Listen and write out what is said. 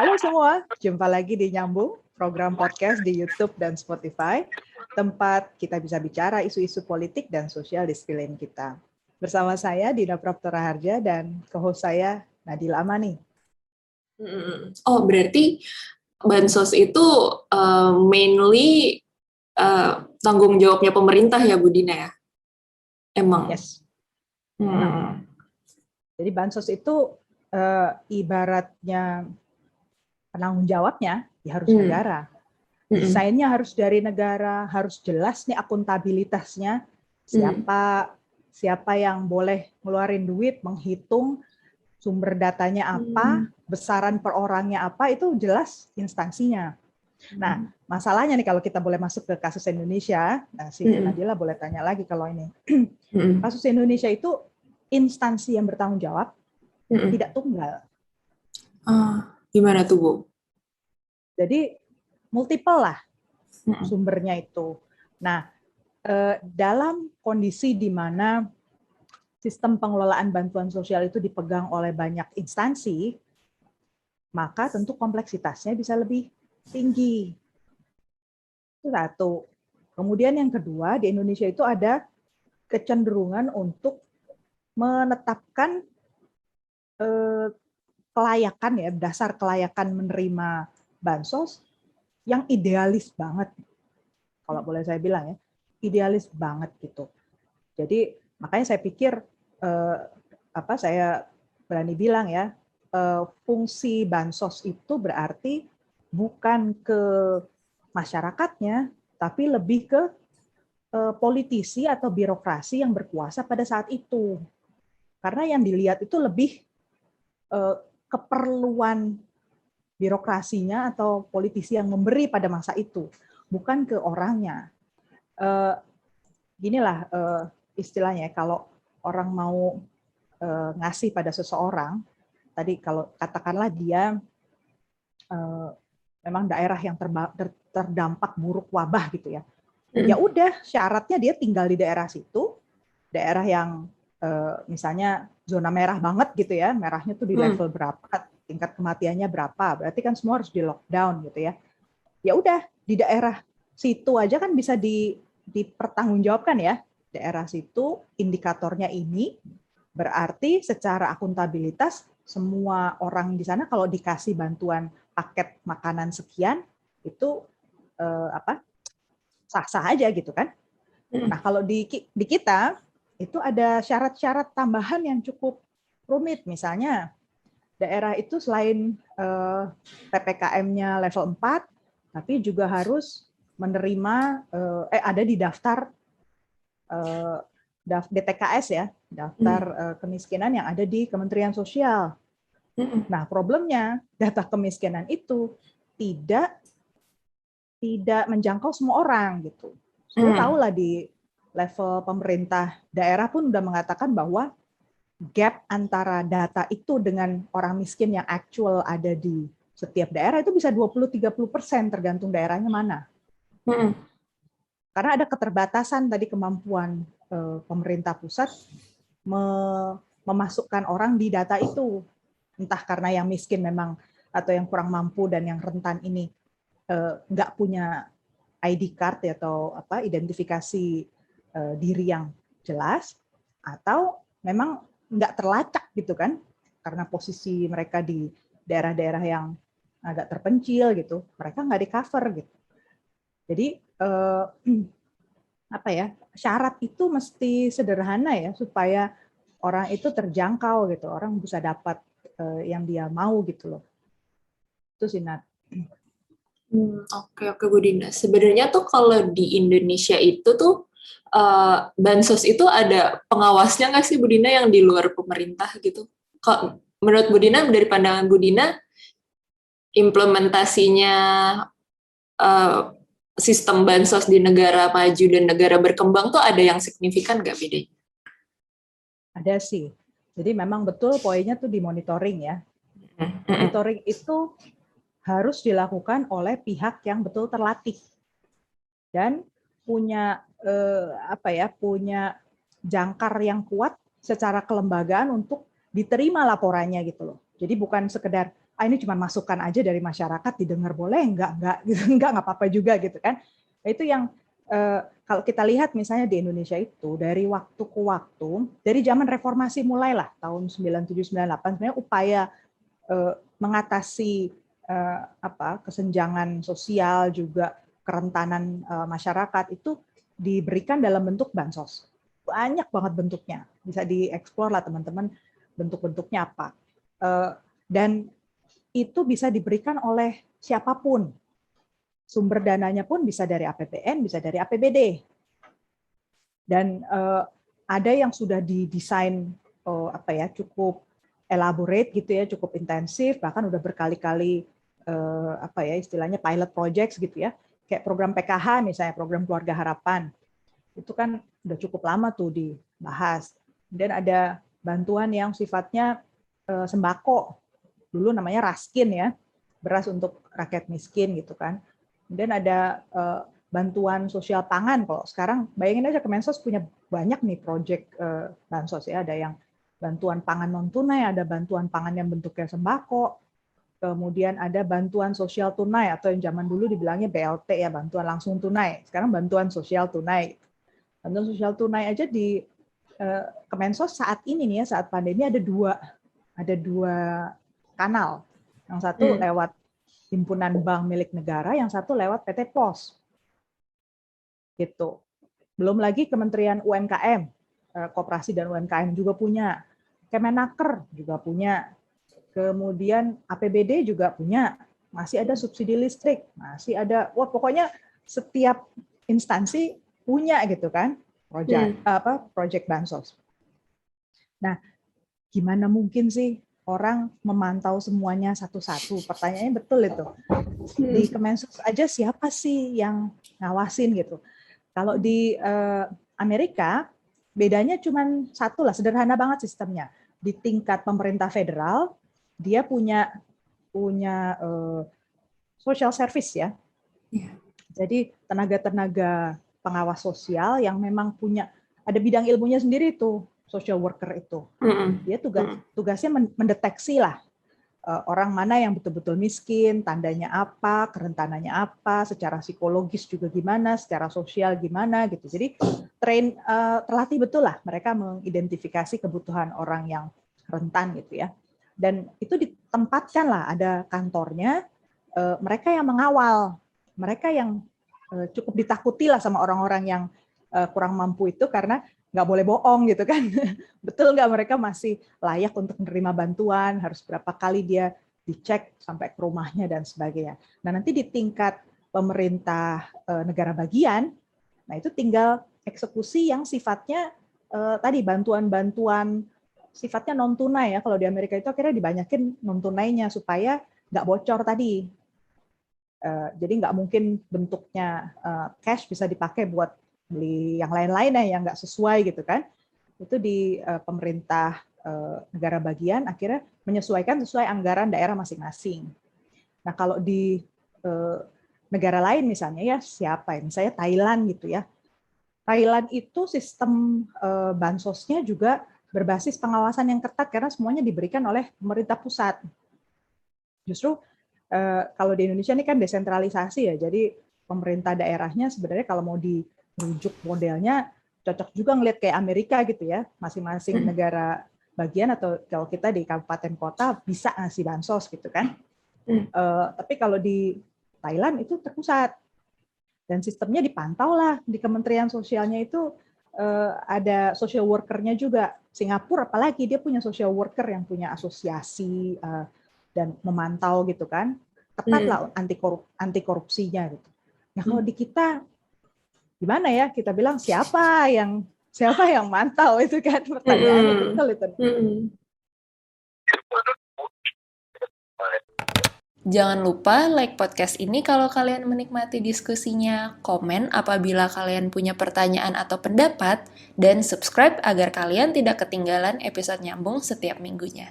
Halo semua, jumpa lagi di Nyambung, program podcast di YouTube dan Spotify, tempat kita bisa bicara isu-isu politik dan sosial di sekeliling kita. Bersama saya Dina Praptora Harja dan co-host saya Nadila Amani. Oh, berarti bansos itu mainly tanggung jawabnya pemerintah ya, Bu Dina ya? Emang? Yes. Jadi bansos itu ibaratnya penanggung jawabnya ya harus negara. Desainnya harus dari negara, harus jelas nih akuntabilitasnya, siapa yang boleh ngeluarin duit, menghitung sumber datanya apa, besaran per orangnya apa, itu jelas instansinya. Nah, masalahnya nih kalau kita boleh masuk ke kasus Indonesia, nah si Nadila boleh tanya lagi kalau ini. Kasus Indonesia itu instansi yang bertanggung jawab tidak tunggal. Gimana tuh, Bu? Jadi multiple lah sumbernya itu. Nah, dalam kondisi di mana sistem pengelolaan bantuan sosial itu dipegang oleh banyak instansi, maka tentu kompleksitasnya bisa lebih tinggi. Itu satu. Kemudian yang kedua, di Indonesia itu ada kecenderungan untuk menetapkan kelayakan ya, dasar kelayakan menerima bansos yang idealis banget. Kalau boleh saya bilang ya, idealis banget gitu. Jadi makanya saya pikir saya berani bilang ya, fungsi bansos itu berarti bukan ke masyarakatnya, tapi lebih ke politisi atau birokrasi yang berkuasa pada saat itu. Karena yang dilihat itu lebih keperluan birokrasinya atau politisi yang memberi pada masa itu, bukan ke orangnya. Ginilah istilahnya, kalau orang mau ngasih pada seseorang, tadi kalau katakanlah dia memang daerah yang terdampak buruk wabah gitu ya, ya udah syaratnya dia tinggal di daerah situ, daerah yang misalnya zona merah banget gitu ya, merahnya tuh di level berapa, tingkat kematiannya berapa, berarti kan semua harus di lockdown gitu ya. Ya udah di daerah situ aja kan bisa dipertanggungjawabkan ya, daerah situ indikatornya ini, berarti secara akuntabilitas semua orang di sana kalau dikasih bantuan paket makanan sekian itu sah-sah aja gitu kan. Nah kalau di kita itu ada syarat-syarat tambahan yang cukup rumit, misalnya daerah itu selain PPKM-nya level 4, tapi juga harus menerima ada di daftar DTKS ya, daftar kemiskinan yang ada di Kementerian Sosial. Nah, problemnya data kemiskinan itu tidak menjangkau semua orang gitu. Saya tahu lah di level pemerintah daerah pun udah mengatakan bahwa gap antara data itu dengan orang miskin yang actual ada di setiap daerah itu bisa 20-30% tergantung daerahnya mana. Karena ada keterbatasan tadi kemampuan pemerintah pusat memasukkan orang di data itu. Entah karena yang miskin memang atau yang kurang mampu dan yang rentan ini nggak punya ID card atau identifikasi diri yang jelas, atau memang nggak terlacak gitu kan, karena posisi mereka di daerah-daerah yang agak terpencil gitu, mereka nggak di cover gitu. Jadi syarat itu mesti sederhana ya supaya orang itu terjangkau gitu, orang bisa dapat yang dia mau gitu loh. Itu sih Nat. Oke, Bu Dina. Sebenarnya tuh kalau di Indonesia itu tuh bansos itu ada pengawasnya nggak sih, Bu Dina, yang di luar pemerintah gitu? Kalau menurut Bu Dina, dari pandangan Bu Dina, implementasinya sistem bansos di negara maju dan negara berkembang tuh ada yang signifikan nggak bedanya? Ada sih. Jadi memang betul poinnya tuh di monitoring ya. Monitoring itu harus dilakukan oleh pihak yang betul terlatih dan punya punya jangkar yang kuat secara kelembagaan untuk diterima laporannya gitu loh. Jadi bukan sekedar ini cuma masukan aja dari masyarakat, didengar boleh, enggak gitu, enggak apa-apa juga gitu kan. Nah, itu yang kalau kita lihat misalnya di Indonesia itu dari waktu ke waktu, dari zaman reformasi mulailah tahun 97-98 sebenarnya upaya mengatasi kesenjangan sosial juga kerentanan masyarakat itu diberikan dalam bentuk bansos. Banyak banget bentuknya, bisa dieksplor lah teman-teman bentuk-bentuknya apa. Dan itu bisa diberikan oleh siapapun. Sumber dananya pun bisa dari APBN, bisa dari APBD. Dan ada yang sudah didesain cukup elaborate gitu ya, cukup intensif, bahkan udah berkali-kali istilahnya pilot projects gitu ya, kayak program PKH misalnya, program Keluarga Harapan. Itu kan udah cukup lama tuh dibahas. Dan ada bantuan yang sifatnya sembako. Dulu namanya Raskin ya, beras untuk rakyat miskin gitu kan. Kemudian ada bantuan sosial pangan. Kalau sekarang bayangin aja Kemensos punya banyak nih proyek bansos ya, ada yang bantuan pangan non tunai, ada bantuan pangan yang bentuknya sembako, kemudian ada bantuan sosial tunai atau yang zaman dulu dibilangnya BLT ya, bantuan langsung tunai. Sekarang bantuan sosial tunai. Bantuan sosial tunai aja di Kemensos saat ini nih ya, saat pandemi ada dua kanal. Yang satu lewat himpunan bank milik negara, yang satu lewat PT Pos. Gitu. Belum lagi Kementerian UMKM, Koperasi dan UMKM juga punya. Kemenaker juga punya. Kemudian APBD juga punya. Masih ada subsidi listrik, masih ada, pokoknya setiap instansi punya gitu kan, proyek bansos. Nah, gimana mungkin sih orang memantau semuanya satu-satu? Pertanyaannya betul itu. Di Kemensos aja siapa sih yang ngawasin gitu? Kalau di Amerika, bedanya cuma satu lah, sederhana banget sistemnya. Di tingkat pemerintah federal, dia punya social service ya. Jadi tenaga-tenaga pengawas sosial yang memang punya, ada bidang ilmunya sendiri tuh, social worker itu. Dia tugasnya mendeteksi lah orang mana yang betul-betul miskin, tandanya apa, kerentanannya apa, secara psikologis juga gimana, secara sosial gimana gitu. Jadi terlatih betul lah mereka mengidentifikasi kebutuhan orang yang rentan gitu ya. Dan itu ditempatkan lah, ada kantornya, mereka yang mengawal, mereka yang cukup ditakuti lah sama orang-orang yang kurang mampu itu karena nggak boleh bohong gitu kan. Betul nggak mereka masih layak untuk menerima bantuan, harus berapa kali dia dicek sampai ke rumahnya dan sebagainya. Nah nanti di tingkat pemerintah negara bagian, nah itu tinggal eksekusi yang sifatnya tadi bantuan-bantuan sifatnya non tunai ya. Kalau di Amerika itu akhirnya dibanyakin non tunainya supaya nggak bocor tadi. Jadi nggak mungkin bentuknya cash bisa dipakai buat beli yang lain-lain yang nggak sesuai gitu kan. Itu di pemerintah negara bagian akhirnya menyesuaikan sesuai anggaran daerah masing-masing. Nah kalau di negara lain misalnya ya siapa ya, misalnya Thailand gitu ya. Thailand itu sistem bansosnya juga berbasis pengawasan yang ketat karena semuanya diberikan oleh pemerintah pusat. Justru kalau di Indonesia ini kan desentralisasi ya, jadi pemerintah daerahnya sebenarnya kalau mau dirujuk modelnya cocok juga ngelihat kayak Amerika gitu ya, masing-masing negara bagian atau kalau kita di kabupaten kota bisa ngasih bansos gitu kan. Tapi kalau di Thailand itu terpusat dan sistemnya dipantau lah di Kementerian Sosialnya itu ada social worker-nya juga. Singapura apalagi dia punya social worker yang punya asosiasi dan memantau gitu kan, ketat lah anti korupsinya gitu. Nah kalau di kita gimana ya, kita bilang siapa yang mantau itu kan pertanyaannya betul itu. Jangan lupa like podcast ini kalau kalian menikmati diskusinya, komen apabila kalian punya pertanyaan atau pendapat, dan subscribe agar kalian tidak ketinggalan episode nyambung setiap minggunya.